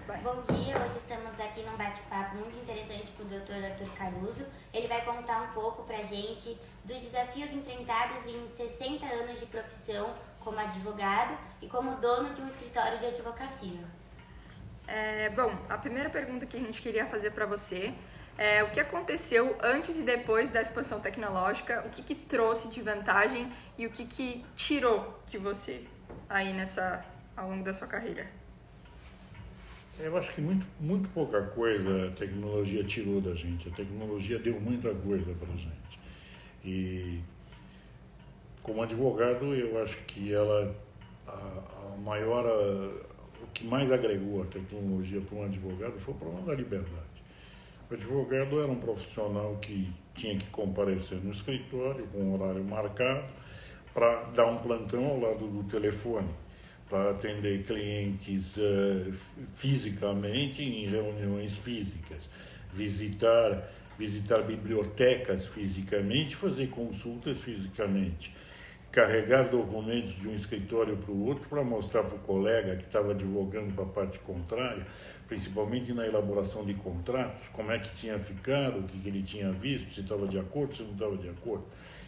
Vai. Bom dia, hoje estamos aqui num bate-papo muito interessante com o Dr. Arthur Caruso. Ele vai contar um pouco pra gente dos desafios enfrentados em 60 anos de profissão como advogado e como dono de um escritório de advocacia. Bom, a primeira pergunta que a gente queria fazer para você é o que aconteceu antes e depois da expansão tecnológica, o que trouxe de vantagem e o que tirou de você aí ao longo da sua carreira? Eu acho que muito pouca coisa a tecnologia tirou da gente. A tecnologia deu muita coisa para a gente. E como advogado, eu acho que o que mais agregou a tecnologia para um advogado foi o problema da liberdade. O advogado era um profissional que tinha que comparecer no escritório com um horário marcado para dar um plantão ao lado do telefone, para atender clientes fisicamente em reuniões físicas, visitar bibliotecas fisicamente, fazer consultas fisicamente, carregar documentos de um escritório para o outro para mostrar para o colega que estava advogando para a parte contrária, principalmente na elaboração de contratos, como é que tinha ficado, o que ele tinha visto, se estava de acordo, se não estava de acordo.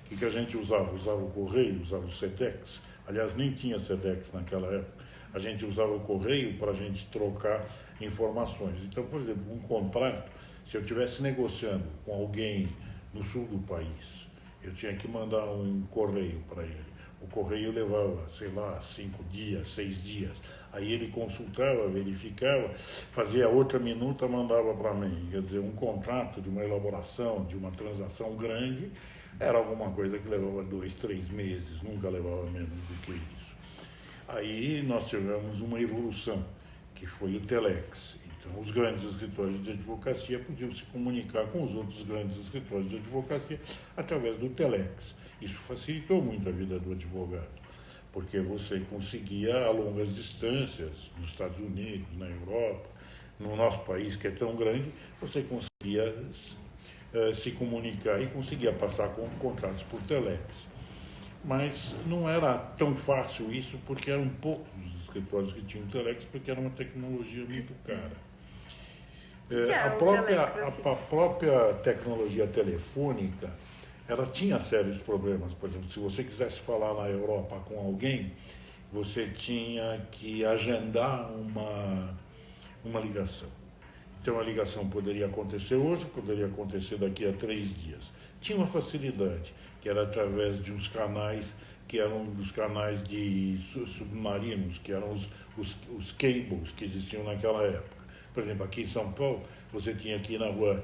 O que a gente usava? Usava o correio, usava o SEDEX. Aliás, nem tinha SEDEX naquela época. A gente usava o correio para a gente trocar informações. Então, por exemplo, um contrato, se eu estivesse negociando com alguém no sul do país, eu tinha que mandar um correio para ele. O correio levava, 5 dias, 6 dias. Aí ele consultava, verificava, fazia outra minuta, mandava para mim. Quer dizer, um contrato de uma elaboração, de uma transação grande, era alguma coisa que levava 2, 3 meses, nunca levava menos do que isso. Aí nós tivemos uma evolução, que foi o Telex. Então, os grandes escritórios de advocacia podiam se comunicar com os outros grandes escritórios de advocacia através do Telex. Isso facilitou muito a vida do advogado, porque você conseguia a longas distâncias, nos Estados Unidos, na Europa, no nosso país que é tão grande, você conseguia se comunicar e conseguia passar com contratos por Telex. Mas não era tão fácil isso, porque eram poucos os escritórios que tinham Telex, porque era uma tecnologia muito cara. A própria tecnologia telefônica, ela tinha sérios problemas. Por exemplo, se você quisesse falar na Europa com alguém, você tinha que agendar uma ligação. Então a ligação poderia acontecer hoje, poderia acontecer daqui a 3 dias. Tinha uma facilidade, que era através de uns canais, que eram dos canais de submarinos, que eram os cables que existiam naquela época. Por exemplo, aqui em São Paulo, você tinha aqui na rua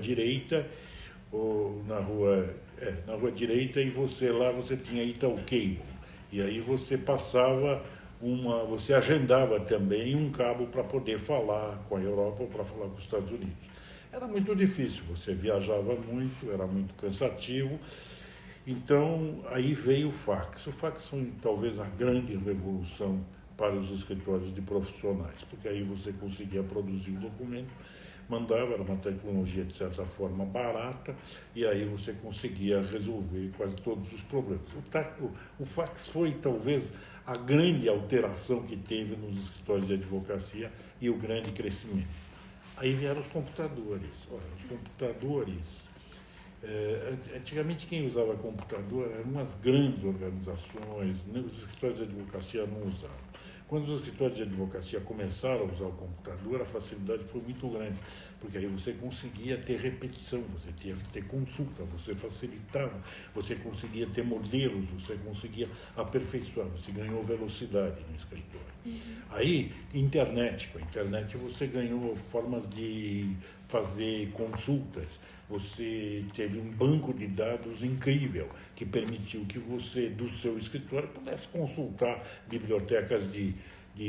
direita, ou na rua direita, e você tinha Itaú Cable. E aí você você agendava também um cabo para poder falar com a Europa ou para falar com os Estados Unidos. Era muito difícil, você viajava muito, era muito cansativo. Então, aí veio o fax. O fax foi talvez a grande revolução para os escritórios de profissionais, porque aí você conseguia produzir o documento, mandava, era uma tecnologia de certa forma barata, e aí você conseguia resolver quase todos os problemas. O fax foi talvez a grande alteração que teve nos escritórios de advocacia e o grande crescimento. Aí vieram os computadores. Olha, os computadores, antigamente quem usava computador eram umas grandes organizações, os escritórios de advocacia não usavam. Quando os escritórios de advocacia começaram a usar o computador, a facilidade foi muito grande, porque aí você conseguia ter repetição, você tinha que ter consulta, você facilitava, você conseguia ter modelos, você conseguia aperfeiçoar, você ganhou velocidade no escritório. Aí, com a internet você ganhou formas de fazer consultas, você teve um banco de dados incrível, que permitiu que você, do seu escritório, pudesse consultar bibliotecas de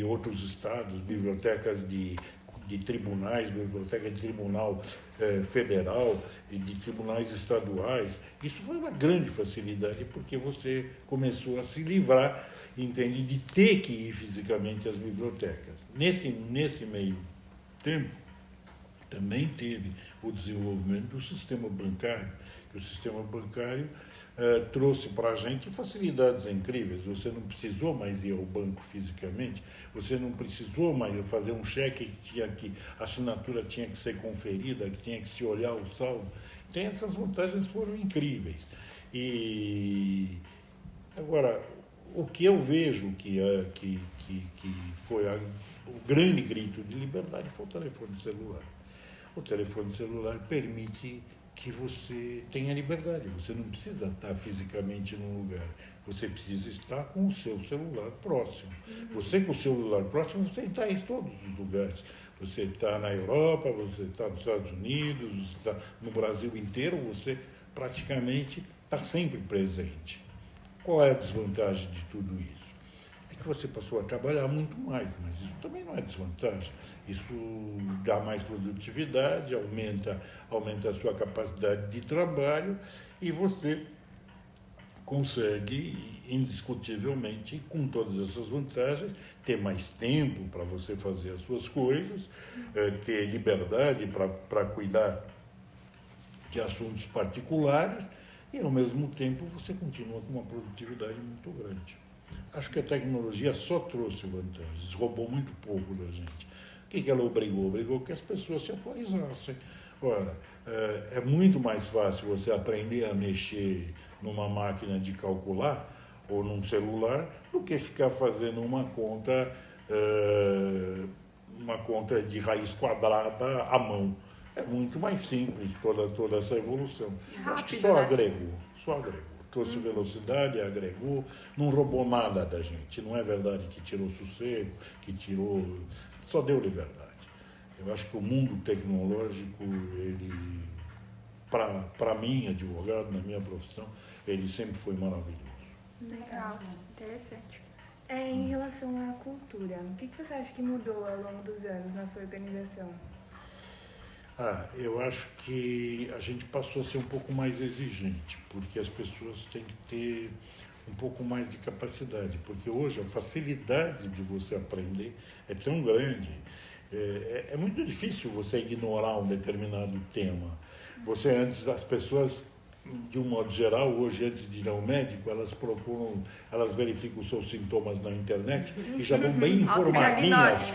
outros estados, bibliotecas de tribunais, biblioteca de tribunal federal e de tribunais estaduais. Isso foi uma grande facilidade, porque você começou a se livrar, entende, de ter que ir fisicamente às bibliotecas. Nesse meio tempo, também teve o desenvolvimento do sistema bancário, que o sistema bancário trouxe para a gente facilidades incríveis. Você não precisou mais ir ao banco fisicamente, você não precisou mais fazer um cheque a assinatura tinha que ser conferida, que tinha que se olhar o saldo. Então, essas vantagens foram incríveis. E agora, o que eu vejo que foi o grande grito de liberdade foi o telefone celular. O telefone celular permite que você tenha liberdade. Você não precisa estar fisicamente num lugar. Você precisa estar com o seu celular próximo. Você com o seu celular próximo, você está em todos os lugares. Você está na Europa, você está nos Estados Unidos, você está no Brasil inteiro, você praticamente está sempre presente. Qual é a desvantagem de tudo isso? É que você passou a trabalhar muito mais, mas isso também não é desvantagem. Isso dá mais produtividade, aumenta a sua capacidade de trabalho e você consegue, indiscutivelmente, com todas essas vantagens, ter mais tempo para você fazer as suas coisas, ter liberdade para cuidar de assuntos particulares e, ao mesmo tempo, você continua com uma produtividade muito grande. Acho que a tecnologia só trouxe vantagens, roubou muito pouco da gente. O que ela obrigou? Obrigou que as pessoas se atualizassem. Ora, é muito mais fácil você aprender a mexer numa máquina de calcular ou num celular do que ficar fazendo uma conta de raiz quadrada à mão. É muito mais simples toda essa evolução. Rápido, acho que só né? agregou. Trouxe velocidade, agregou, não roubou nada da gente. Não é verdade que tirou sossego, só deu liberdade. Eu acho que o mundo tecnológico, ele, para mim, advogado, na minha profissão, ele sempre foi maravilhoso. Legal, interessante. Em relação à cultura, o que você acha que mudou ao longo dos anos na sua organização? Eu acho que a gente passou a ser um pouco mais exigente, porque as pessoas têm que ter um pouco mais de capacidade, porque hoje a facilidade de você aprender é tão grande, é muito difícil você ignorar um determinado tema. As pessoas, de um modo geral, hoje, antes de ir ao médico, elas verificam os seus sintomas na internet e já vão bem informadinhas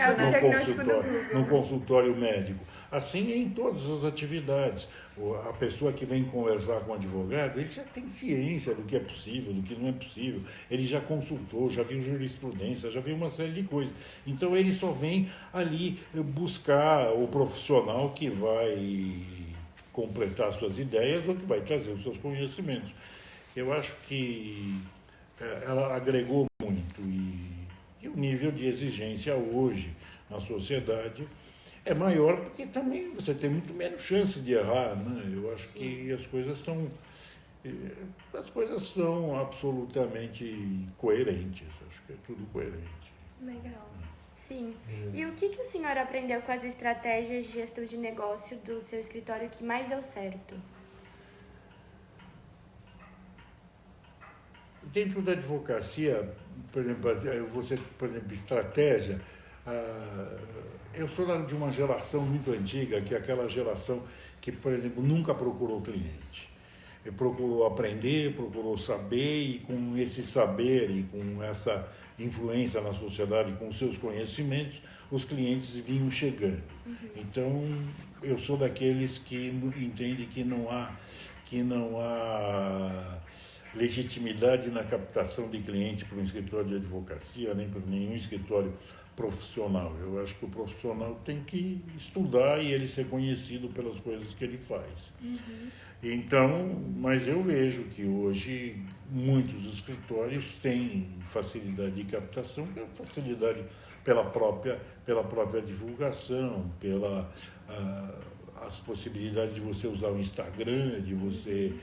no consultório médico. Assim é em todas as atividades. A pessoa que vem conversar com o advogado, ele já tem ciência do que é possível, do que não é possível. Ele já consultou, já viu jurisprudência, já viu uma série de coisas. Então ele só vem ali buscar o profissional que vai completar suas ideias ou que vai trazer os seus conhecimentos. Eu acho que ela agregou muito e o nível de exigência hoje na sociedade é maior porque também você tem muito menos chance de errar, né? Eu acho que as coisas são absolutamente coerentes. Acho que é tudo coerente. Legal. Sim. E o que o senhor aprendeu com as estratégias de gestão de negócio do seu escritório que mais deu certo? Dentro da advocacia, por exemplo, estratégia, eu sou de uma geração muito antiga, que é aquela geração que, por exemplo, nunca procurou cliente. Procurou aprender, procurou saber, e com esse saber e com essa influência na sociedade, com os seus conhecimentos, os clientes vinham chegando. Então, eu sou daqueles que entendem que não há legitimidade na captação de cliente para um escritório de advocacia, nem para nenhum escritório profissional. Eu acho que o profissional tem que estudar e ele ser conhecido pelas coisas que ele faz. Então, mas eu vejo que hoje muitos escritórios têm facilidade de captação, que é facilidade pela própria divulgação, as possibilidades de você usar o Instagram, de você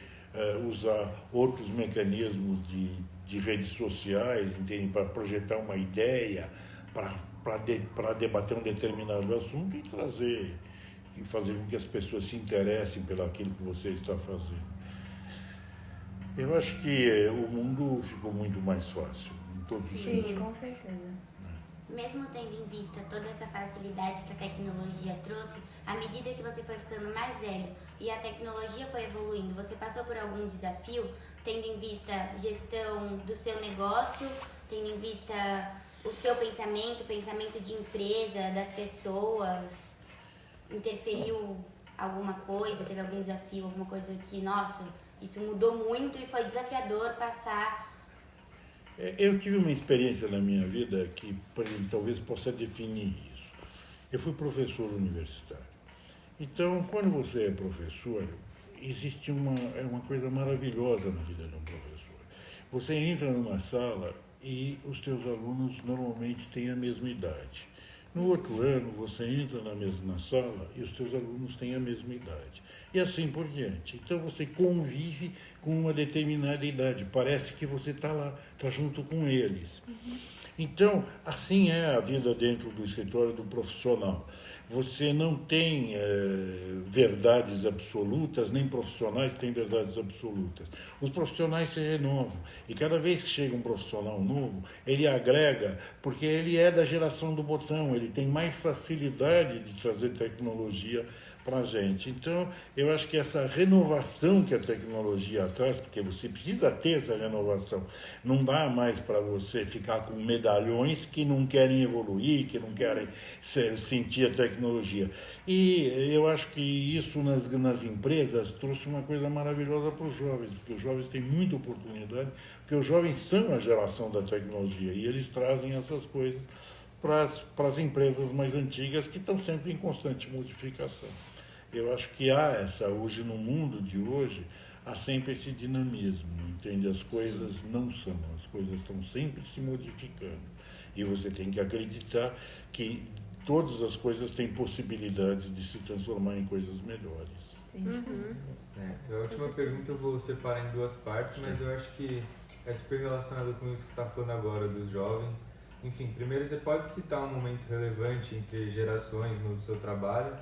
usar outros mecanismos de redes sociais, para projetar uma ideia, para debater um determinado assunto e fazer com que as pessoas se interessem pelo aquilo que você está fazendo. Eu acho que o mundo ficou muito mais fácil, em todos os sentidos. Sim, com certeza. Mesmo tendo em vista toda essa facilidade que a tecnologia trouxe, à medida que você foi ficando mais velho e a tecnologia foi evoluindo, você passou por algum desafio tendo em vista gestão do seu negócio, tendo em vista o seu pensamento, o pensamento de empresa, das pessoas? Interferiu alguma coisa? Teve algum desafio, alguma coisa que, nossa, isso mudou muito e foi desafiador passar? Eu tive uma experiência na minha vida que talvez possa definir isso. Eu fui professor universitário. Então, quando você é professor, existe uma coisa maravilhosa na vida de um professor. Você entra numa sala e os teus alunos normalmente têm a mesma idade. No outro ano, você entra na mesma sala e os teus alunos têm a mesma idade. E assim por diante. Então, você convive com uma determinada idade. Parece que você está lá, está junto com eles. Então, assim é a vida dentro do escritório do profissional. Você não tem verdades absolutas, nem profissionais têm verdades absolutas. Os profissionais se renovam. E cada vez que chega um profissional novo, ele agrega, porque ele é da geração do botão, ele tem mais facilidade de trazer tecnologia para a gente. Então, eu acho que essa renovação que a tecnologia traz, porque você precisa ter essa renovação, não dá mais para você ficar com medalhões que não querem evoluir, que não querem sentir a tecnologia. E eu acho que isso nas empresas trouxe uma coisa maravilhosa para os jovens, porque os jovens têm muita oportunidade, porque os jovens são a geração da tecnologia e eles trazem essas coisas para as empresas mais antigas que estão sempre em constante modificação. Eu acho que hoje no mundo de hoje, há sempre esse dinamismo, entende? As coisas não são, as coisas estão sempre se modificando. E você tem que acreditar que todas as coisas têm possibilidades de se transformar em coisas melhores. Sim. Certo. A última pergunta eu vou separar em duas partes, mas eu acho que é super relacionado com isso que você está falando agora dos jovens. Enfim, primeiro você pode citar um momento relevante entre gerações no seu trabalho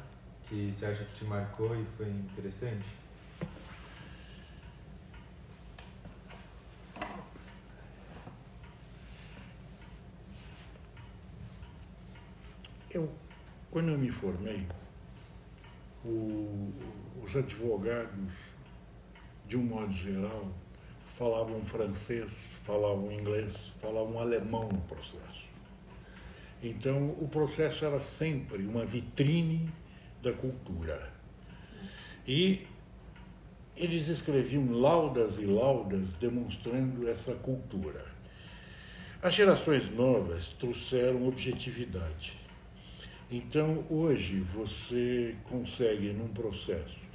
que você acha que te marcou e foi interessante? Quando eu me formei, os advogados, de um modo geral, falavam francês, falavam inglês, falavam alemão no processo. Então, o processo era sempre uma vitrine da cultura. E eles escreviam laudas e laudas demonstrando essa cultura. As gerações novas trouxeram objetividade. Então, hoje, você consegue, num processo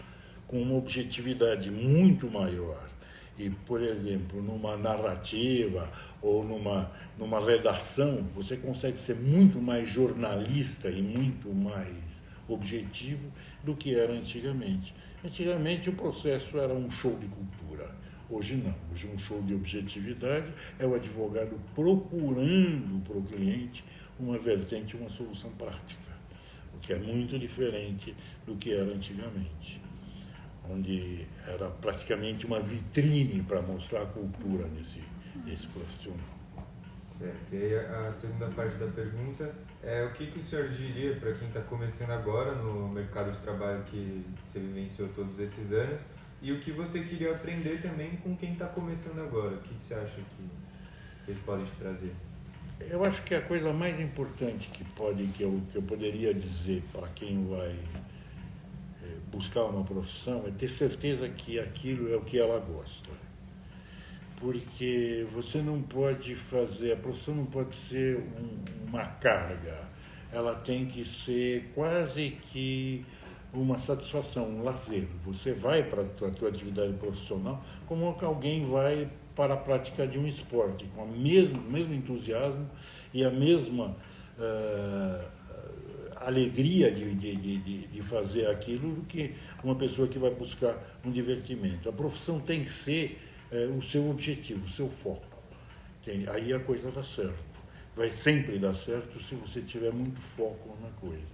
com uma objetividade muito maior, e, por exemplo, numa narrativa ou numa redação, você consegue ser muito mais jornalista e muito mais objetivo do que era antigamente. Antigamente, o processo era um show de cultura. Hoje não. Hoje um show de objetividade é o advogado procurando para o cliente uma vertente, uma solução prática, o que é muito diferente do que era antigamente, onde era praticamente uma vitrine para mostrar a cultura desse profissional. Certo. E aí a segunda parte da pergunta é o que o senhor diria para quem está começando agora no mercado de trabalho que você vivenciou todos esses anos e o que você queria aprender também com quem está começando agora? O que você acha que eles podem te trazer? Eu acho que a coisa mais importante que eu poderia dizer para quem vai buscar uma profissão é ter certeza que aquilo é o que ela gosta. Porque você não pode a profissão não pode ser uma carga, ela tem que ser quase que uma satisfação, um lazer. Você vai para a tua atividade profissional como alguém vai para a prática de um esporte, com o mesmo entusiasmo e a mesma alegria de fazer aquilo do que uma pessoa que vai buscar um divertimento. A profissão tem que ser o seu objetivo, o seu foco. Aí a coisa dá certo. Vai sempre dar certo se você tiver muito foco na coisa.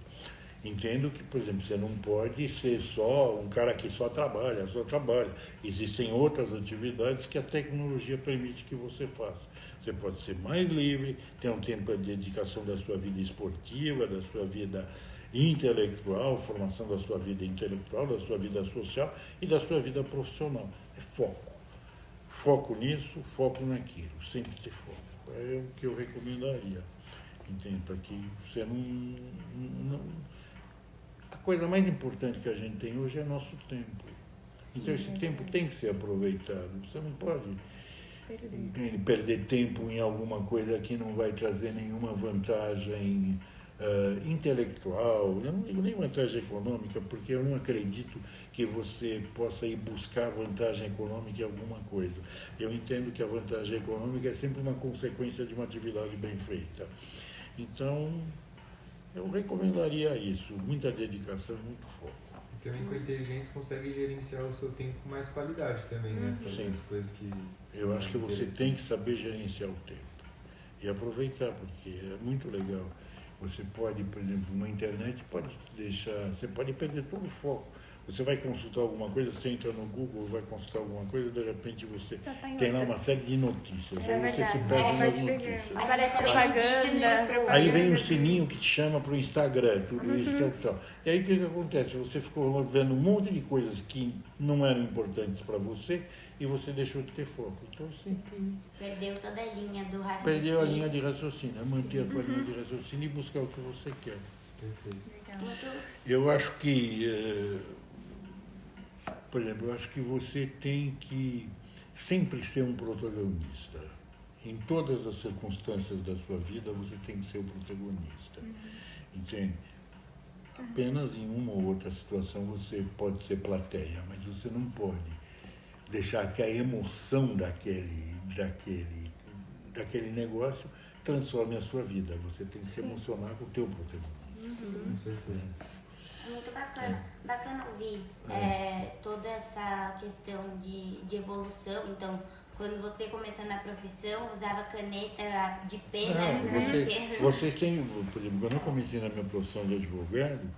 Entendo que, por exemplo, você não pode ser só um cara que só trabalha. Existem outras atividades que a tecnologia permite que você faça. Você pode ser mais livre, ter um tempo de dedicação da sua vida esportiva, da sua vida intelectual, formação da sua vida intelectual, da sua vida social e da sua vida profissional. É foco. foco nisso, foco naquilo, sempre ter foco. É o que eu recomendaria, entende? Para que você não... A coisa mais importante que a gente tem hoje é nosso tempo. Então esse tempo tem que ser aproveitado. Você não pode perder tempo em alguma coisa que não vai trazer nenhuma vantagem intelectual. Eu não digo nem vantagem econômica, porque eu não acredito que você possa ir buscar vantagem econômica em alguma coisa. Eu entendo que a vantagem econômica é sempre uma consequência de uma atividade bem feita. Então, eu recomendaria isso, muita dedicação e muito foco. E também com a inteligência consegue gerenciar o seu tempo com mais qualidade também, né? Fazendo as coisas que... Eu acho que você tem que saber gerenciar o tempo e aproveitar, porque é muito legal. Você pode, por exemplo, uma internet pode deixar, você pode perder todo o foco. Você vai consultar alguma coisa, você entra no Google, vai consultar alguma coisa, de repente você tem lá uma série de notícias. Aí você se perde nas notícias. Aparece propaganda. Aí vem o sininho que te chama para o Instagram, tudo isso, tal. E aí o que acontece? Você ficou vendo um monte de coisas que não eram importantes para você e você deixou de ter foco. Então sempre... Perdeu toda a linha do raciocínio. Perdeu a linha de raciocínio, manter a tua linha de raciocínio e buscar o que você quer. Perfeito. Eu acho que, por exemplo, eu acho que você tem que sempre ser um protagonista. Em todas as circunstâncias da sua vida, você tem que ser o protagonista. Entende? Apenas em uma ou outra situação você pode ser plateia, mas você não pode deixar que a emoção daquele negócio transforme a sua vida. Você tem que se emocionar com o teu protagonismo. Com certeza. Muito bacana. Bacana ouvir toda essa questão de evolução. Então, quando você começou na profissão, usava caneta de pena. Vocês têm, por exemplo, quando eu comecei na minha profissão de advogado,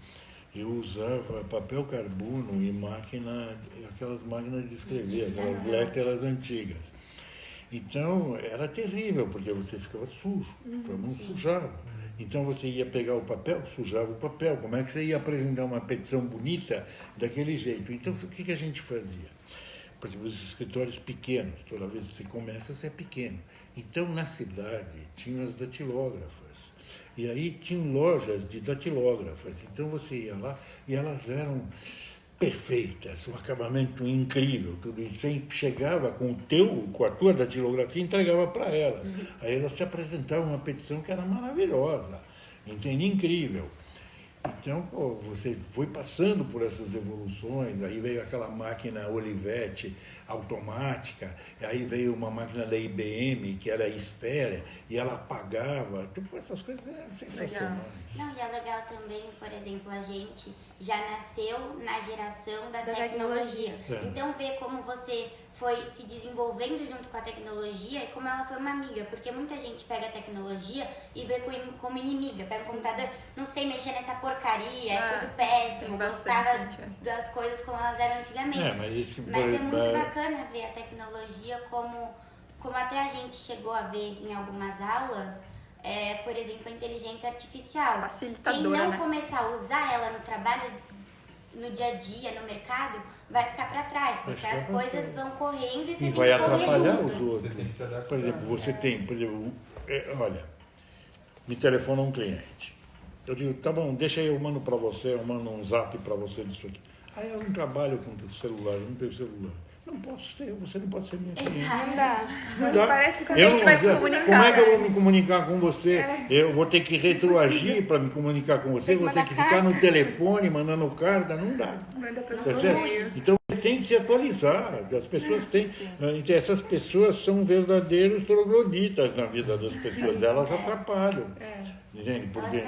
eu usava papel carbono e aquelas máquinas de escrever, aquelas letras antigas. Então, era terrível, porque você ficava sujo, a mão sujava. Então, você ia pegar o papel, sujava o papel. Como é que você ia apresentar uma petição bonita daquele jeito? Então, o que a gente fazia? Por exemplo, os escritórios pequenos, toda vez que você começa, você é pequeno. Então, na cidade, tinham as datilógrafas. E aí tinham lojas de datilógrafas. Então você ia lá e elas eram perfeitas, um acabamento incrível, tudo isso. Você chegava com a tua datilografia e entregava para elas. Aí elas te apresentavam uma petição que era maravilhosa, entende? Incrível. Então, você foi passando por essas evoluções, aí veio aquela máquina Olivetti automática, aí veio uma máquina da IBM, que era esfera, e ela apagava, tipo, essas coisas eram sensacionais. Não, e é legal também, por exemplo, a gente já nasceu na geração da tecnologia. Então, ver como você foi se desenvolvendo junto com a tecnologia e como ela foi uma amiga, porque muita gente pega a tecnologia e vê como inimiga, pega o computador, não sei mexer nessa porcaria, é tudo péssimo, gostava das coisas como elas eram antigamente. Mas é muito bacana ver a tecnologia como até a gente chegou a ver em algumas aulas, por exemplo, a inteligência artificial. Facilitadora, quem não começar a usar ela no trabalho, no dia a dia, no mercado, vai ficar para trás, porque as coisas vão correndo e você tem que correr atrapalhar junto. os outros. Você tem que se adaptar. Por exemplo, você tem, olha, me telefona um cliente. Eu digo, tá bom, deixa aí, eu mando para você, eu mando um zap para você disso aqui. Aí eu não trabalho com celular, eu não tenho celular. Não posso ter, você não pode ser minha cliente. Não dá. Não dá. Parece que quando a gente vai se comunicar. Como é que eu vou me comunicar com você? Eu vou ter que retroagir para me comunicar com você, vou ter que ficar no telefone, mandando carta, não dá. Tá certo? Então tem que se atualizar. As pessoas têm. Então, essas pessoas são verdadeiros trogloditas na vida das pessoas, elas atrapalham. Entende? Porque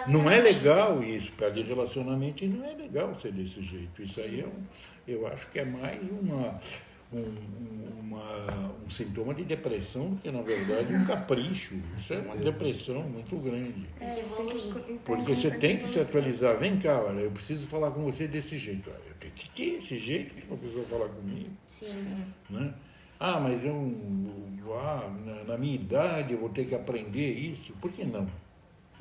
não é legal isso, perde relacionamento e não é legal ser desse jeito. Isso aí eu acho que é mais um sintoma de depressão do que, na verdade, um capricho. Isso é uma depressão muito grande. Tem que evoluir. Porque você tem que se atualizar. Vem cá, olha, eu preciso falar com você desse jeito. Eu tenho que ter esse jeito que uma pessoa falar comigo. Sim. Né? Ah, mas na minha idade eu vou ter que aprender isso. Por que não?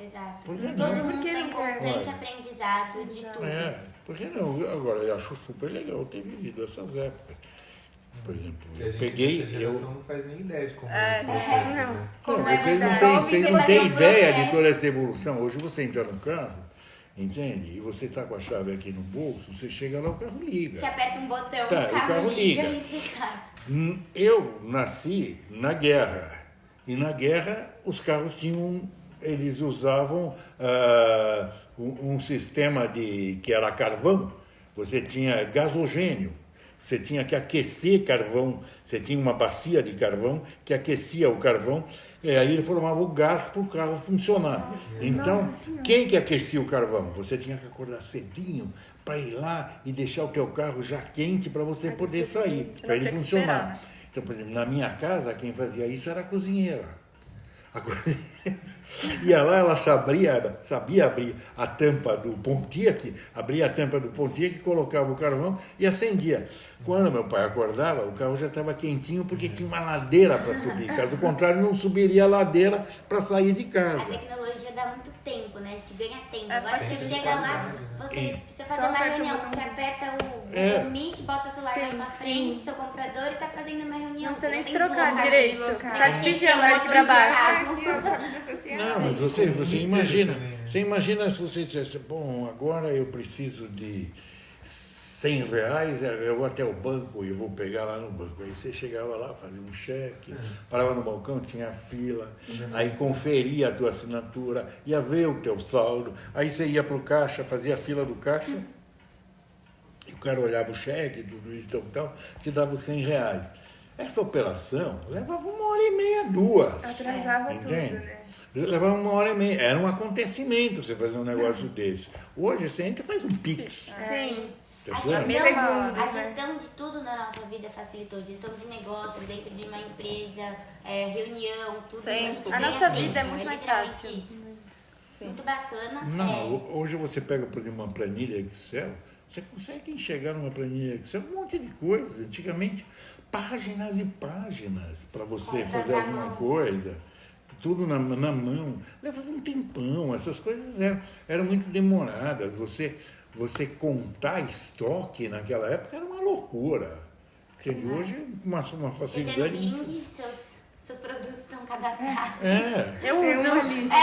Exato. Por que não? Todo mundo Porque tem não constante quer. aprendizado de tudo. Por que não? Agora, eu acho super legal ter vivido essas épocas. por exemplo, Que a eu gente peguei... dessa geração não faz nem ideia de como É, é esse processo, não. né? Como Não, é vocês não você têm, ouve, vocês você não faz têm um ideia de processo. toda essa evolução. Hoje você entra no carro, entende? E você está com a chave aqui no bolso, você chega lá, o carro liga. Você aperta um botão, Tá, o carro liga liga. e você sai. Eu nasci na guerra. E na guerra os carros eles usavam um sistema que era carvão. Você tinha gasogênio. Você tinha que aquecer carvão. Você tinha uma bacia de carvão que aquecia o carvão. E aí ele formava o gás para o carro funcionar. Então, quem que aquecia o carvão? Você tinha que acordar cedinho para ir lá e deixar o teu carro já quente para você poder sair, para ele tinha que funcionar. esperar, né? Então, por exemplo, na minha casa, quem fazia isso era a cozinheira. A cozinheira ia lá, ela sabia abrir a tampa do Pontiac, abria a tampa do Pontiac, colocava o carvão e acendia. Quando meu pai acordava, o carro já estava quentinho porque tinha uma ladeira para subir. Caso contrário, não subiria a ladeira para sair de A casa. tecnologia dá muito tempo, né? Te ganha tempo. É, Agora faz você sentido. chega lá, você precisa fazer uma reunião, você aperta o Meet, bota o celular na sua frente, seu computador e tá fazendo uma reunião. Não precisa nem Você se tem trocar deslocar. direito. Tem Tá de que pijama ter um aqui pra motor de baixo. carro. Aqui, ó, camisa social. Não, mas você imagina, também, né? você imagina se você dissesse, bom, agora eu preciso de R$100, eu vou até o banco e eu vou pegar lá no banco. Aí você chegava lá, fazia um cheque, parava no balcão, tinha fila, aí conferia a tua assinatura, ia ver o teu saldo, aí você ia pro caixa, fazia a fila do caixa, e o cara olhava o cheque, tudo isso, tal, te dava os R$100. Essa operação levava 1h30, 2. Atrasava tudo, Entende? né? Levava 1h30. Era um acontecimento você fazer um negócio desse. Hoje você entra e faz um Pix. Sim. Tá A certo? gestão de tudo na nossa vida facilitou. Gestão de negócio, dentro de uma empresa, reunião, tudo. Sempre. A nossa vida é muito mais literalmente fácil. isso. Muito bacana. Não, hoje você pega, por exemplo, uma planilha Excel, você consegue enxergar numa planilha Excel um monte de coisas. Antigamente, páginas e páginas para você Contas fazer à alguma mão. coisa. Tudo na mão. Levava um tempão. Essas coisas eram muito demoradas. Você contar estoque naquela época era uma loucura. Porque hoje uma Você tem no facilidade. Bing, seus produtos estão cadastrados. Eu Tem uma uso. lista.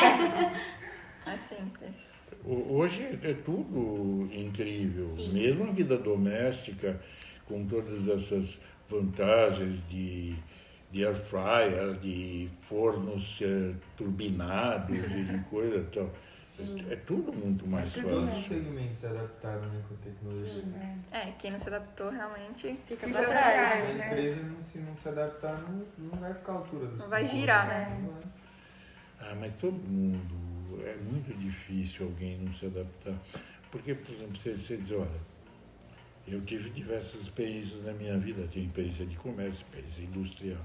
É simples. Hoje é tudo incrível. Sim. Mesmo a vida doméstica, com todas essas vantagens de air fryer, de fornos turbinados e de coisa e tal. Sim. É tudo muito mais Todos os fácil. segmentos se adaptaram, né, com a tecnologia. Sim. Quem não se adaptou realmente Fica Fica pra pra trás. trás. A né? empresa, se não se adaptar, não vai ficar à altura dos Não vai concorrentes, girar, né? não vai. Mas todo mundo, é muito difícil alguém não se adaptar. Porque, por exemplo, você diz, olha, eu tive diversas experiências na minha vida, tive experiência de comércio, experiência industrial.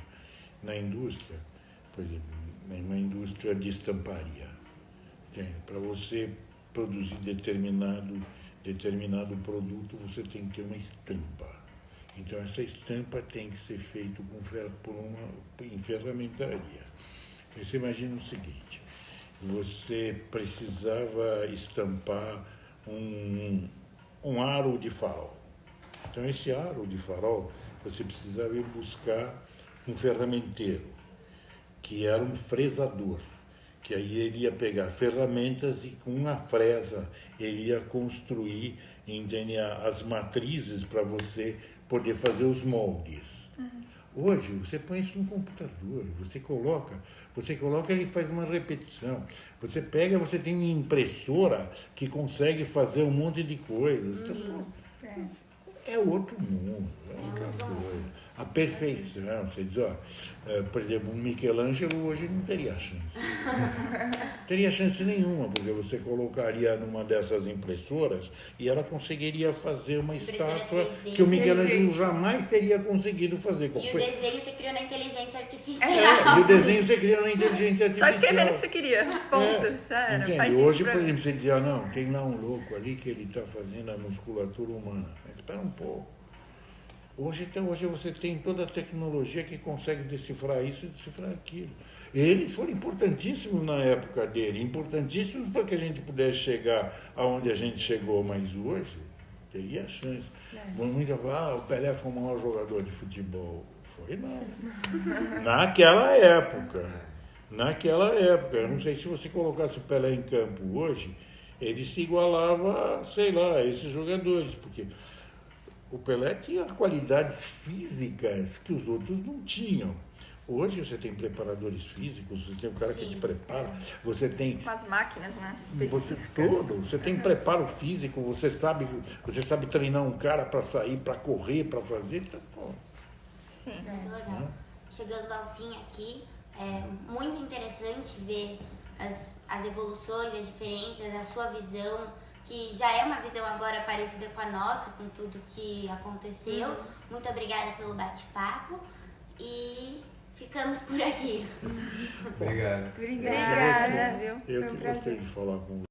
Na indústria, por exemplo, uma indústria de estamparia. Para você produzir determinado produto, você tem que ter uma estampa. Então, essa estampa tem que ser feita em ferramentaria. Você imagina o seguinte, você precisava estampar um aro de farol. Então, esse aro de farol, você precisava ir buscar um ferramenteiro, que era um fresador, que aí ele ia pegar ferramentas e com uma fresa ele ia construir, entende, as matrizes para você poder fazer os moldes. Hoje, você põe isso no computador, você coloca, ele faz uma repetição. Você pega, você tem uma impressora que consegue fazer um monte de coisas. É outro mundo, é outra coisa. A perfeição, você diz, por exemplo, um Michelangelo hoje não teria chance. Teria chance nenhuma, porque você colocaria numa dessas impressoras e ela conseguiria fazer uma Impressora estátua 3D. que o Michelangelo jamais teria conseguido fazer. E o desenho você criou na inteligência artificial. E o desenho você cria na inteligência artificial. Só escrevendo o que você queria. Ponto. Já era. Entende? Faz isso Hoje, pra por mim. exemplo, você dizia, não, tem lá um louco ali que ele está fazendo a musculatura humana. Mas espera um pouco. Hoje você tem toda a tecnologia que consegue decifrar isso e decifrar aquilo. Eles foram importantíssimos na época dele, importantíssimos para que a gente pudesse chegar aonde a gente chegou, mas hoje teria chance. Muita fala, o Pelé foi o maior jogador de futebol. Foi não. Naquela época. Eu não sei se você colocasse o Pelé em campo hoje, ele se igualava, sei lá, a esses jogadores, porque o Pelé tinha qualidades físicas que os outros não tinham. Hoje você tem preparadores físicos, você tem um cara que te prepara, você tem... Com as máquinas, né? Você tem preparo físico, você sabe treinar um cara para sair, para correr, para fazer. Então, pô. Sim. Muito legal. Chegando ao fim aqui, é muito interessante ver as evoluções, as diferenças, a sua visão, que já é uma visão agora parecida com a nossa, com tudo que aconteceu. Muito obrigada pelo bate-papo e ficamos por aqui. Obrigado. Obrigada. Viu? Eu que gostei de falar com você.